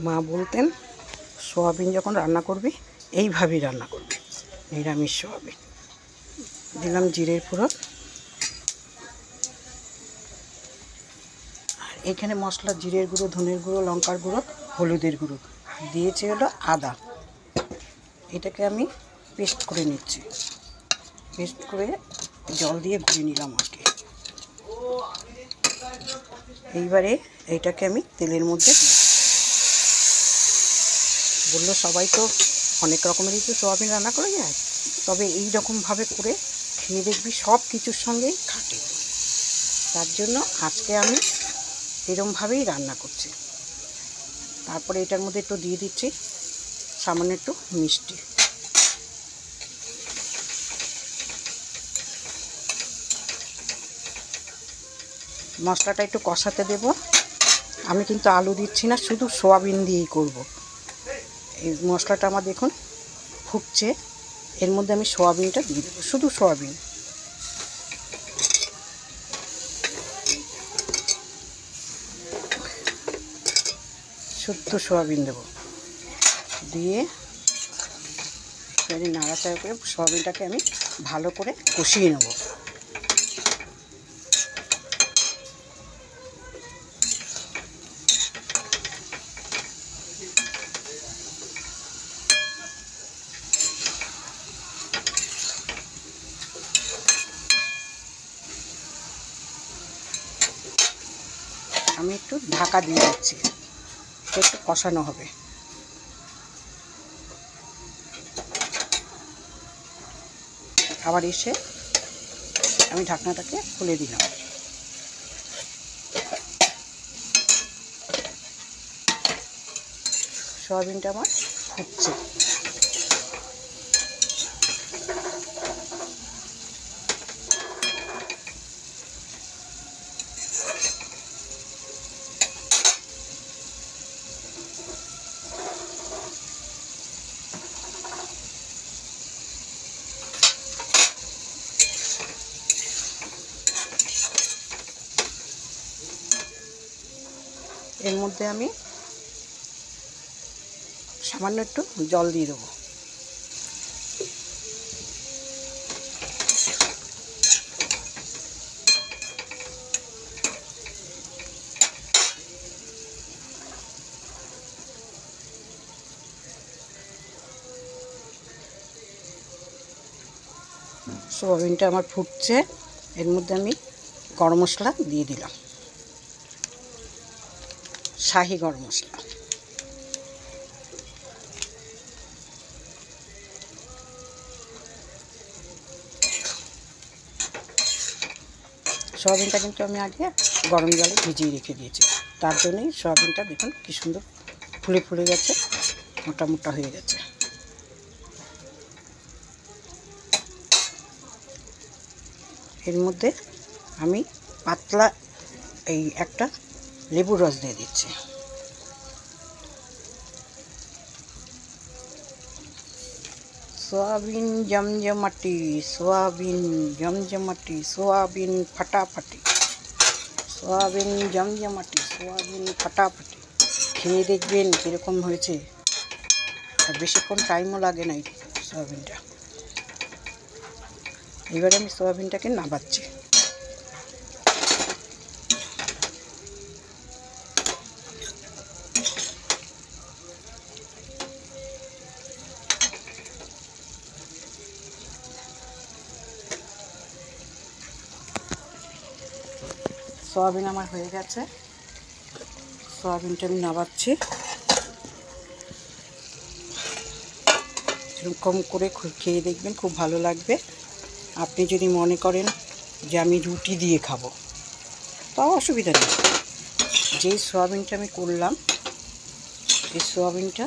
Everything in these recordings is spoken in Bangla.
মা বলতেন সোয়াবিন যখন রান্না করবি এইভাবেই রান্না করবি, নিরামিষ সোয়াবিন। দিলাম জিরের ফোড়ন, আর এখানে মশলা জিরের গুঁড়ো, ধনের গুঁড়ো, লঙ্কার গুঁড়ো, হলুদের গুঁড়ো, আর দিয়েছি হলো আদা। এটাকে আমি পেস্ট করে নিচ্ছি, পেস্ট করে জল দিয়ে গুঁড়ে নিলাম আর কি। এইবারে এইটাকে আমি তেলের মধ্যে বললো সবাই তো অনেক রকমেরই তো সোয়াবিন রান্না করে যায়, তবে এই রকমভাবে করে খেয়ে দেখবি সব কিছুর সঙ্গেই খাটে। তার জন্য আজকে আমি এরকমভাবেই রান্না করছি। তারপরে এটার মধ্যে একটু দিয়ে দিচ্ছি সামান্য একটু মিষ্টি। মশলাটা একটু কষাতে দেব। আমি কিন্তু আলু দিচ্ছি না, শুধু সোয়াবিন দিয়েই করব। এই মশলাটা আমার দেখুন ফুটছে, এর মধ্যে আমি সোয়াবিনটা দিয়ে দেবো, শুধু সোয়াবিন। শুদ্ধ সোয়াবিন দেবো, দিয়ে এবারে নাড়াচাড়া করে সোয়াবিনটাকে আমি ভালো করে কষিয়ে নেব। আমি একটু ঢাকা দিয়ে দিচ্ছি, একটু কষানো হবে। আবার এসে আমি ঢাকনাটাকে খুলে দিলাম। সয়াবিনটা আমার ফুটছে। এর মধ্যে আমি সামান্য একটু জল দিয়ে দেবো। সোয়াবিনটা আমার ফুটছে, এর মধ্যে আমি গরম মশলা দিয়ে দিলাম, শাহি গরম মশলা। সোয়াবিনটা কিন্তু আমি আগে গরম জলে ভিজিয়ে রেখে দিয়েছি, তার জন্যই সোয়াবিনটা দেখুন কী সুন্দর ফুলে ফুলে গেছে, মোটা মোটা হয়ে গেছে। এর মধ্যে আমি পাতলা এই একটা লেবুর রস দিয়ে দিচ্ছি। সোয়াবিন জমজমাটি, সোয়াবিন জমজমাটি, সোয়াবিন ফাটাফাটি, সোয়াবিন জমজমাটি, সোয়াবিন ফাটাফাটি। খেয়ে দেখবেন কীরকম হয়েছে, আর বেশিক্ষণ টাইমও লাগে না এই সোয়াবিনটা। এবারে আমি সোয়াবিনটাকে নাবাচ্ছি। সোয়াবিন আমার হয়ে গেছে, সোয়াবিনটা আমি নাবাচ্ছি। এরকম করে খেয়ে দেখবেন, খুব ভালো লাগবে। আপনি যদি মনে করেন যে আমি রুটি দিয়ে খাবো, তাও অসুবিধা নেই। যেই সোয়াবিনটা আমি করলাম, এই সোয়াবিনটা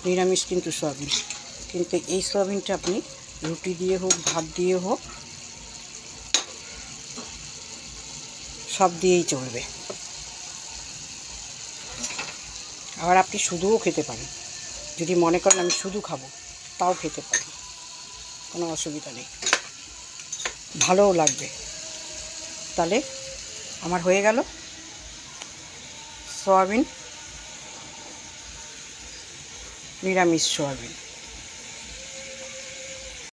নিরামিষ কিন্তু সোয়াবিন, কিন্তু এই সোয়াবিনটা আপনি রুটি দিয়ে হোক, ভাত দিয়ে হোক, সব দিয়েই চলবে। আবার আপনি শুধুও খেতে পারেন, যদি মনে করেন আমি শুধু খাবো, তাও খেতে পারেন, কোনো অসুবিধা নেই, ভালোও লাগবে। তাহলে আমার হয়ে গেল সোয়াবিন নিরামিষ সোয়াবিন।